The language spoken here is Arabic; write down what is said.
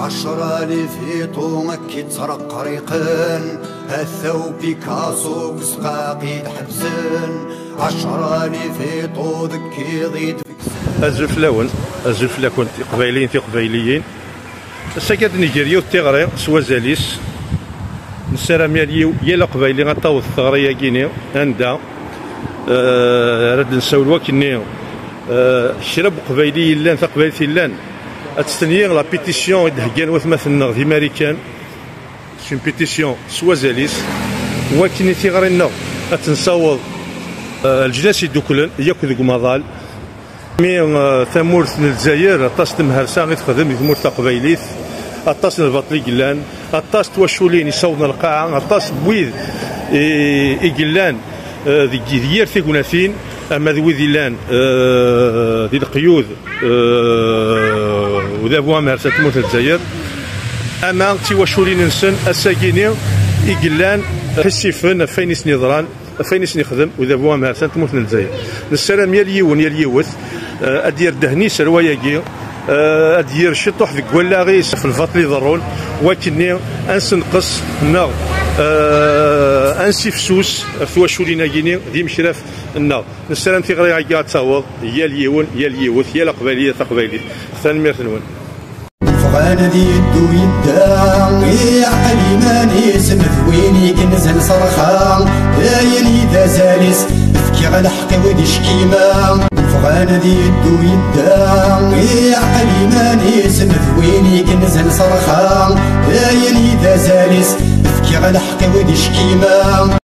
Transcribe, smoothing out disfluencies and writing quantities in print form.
10 لفيطو مكي تسرق قريقن هثو بيكاسو وسقاقي تحبسن 10 لفيطو ذكي ضيد الزفلاون كنت قبايليين في قبايليين السكات نيجيريا والتغري سوا زاليس نسرا ماليو يلا قبايلي غطاو الثغريه كيني عندها راد نساول وكني شرب قبايلي لان ثقبايلتي لان اتستنيغ لا بيتيسيون دهكان وثمثلنا في ماريكان سون بيتيسيون سوا زاليس وكني تيغرينا اتنصاوض الجناس يدوكلن ياكل ذوك مظال مي ثمورث الجزائر اطاس تمهرسا غير تخدم ثمورث قبايليت اطاس الباطلي قلان اطاس توشولين يصوضن القاعه اطاس بويذ يقلان ذي ديار ثيكوناثين اما ذوي ذيلان ذي القيود وذابوا مهرسا تموت الجزائر اما توشولين نسن الساكيني يقلان حسيفن فين سنيضران فين يخدم وذابوا مهرسا تموت الجزائر نسلام يا اليوث ادير دهني سرواياكي ادير شطوح في كوالاغيس في الفاطلي ضرون ولكني انسنقص ناغ انسيفسوس في وشولينا كيني دي مشراف الناغ نسلام تيغري عكا تصاوض يا اليوث يا القباليه تقباليه ثاني ميرثنون فغانا دي يدو يدا يعقل ماني سمثويني كنزل صرخا دايني ذا زالس فكي على حقي ودي شكيما فغانا دي يدو يدا يعقل ماني سمثويني كنزل صرخا دايني ذا زالس فكي على حقي ودي شكيما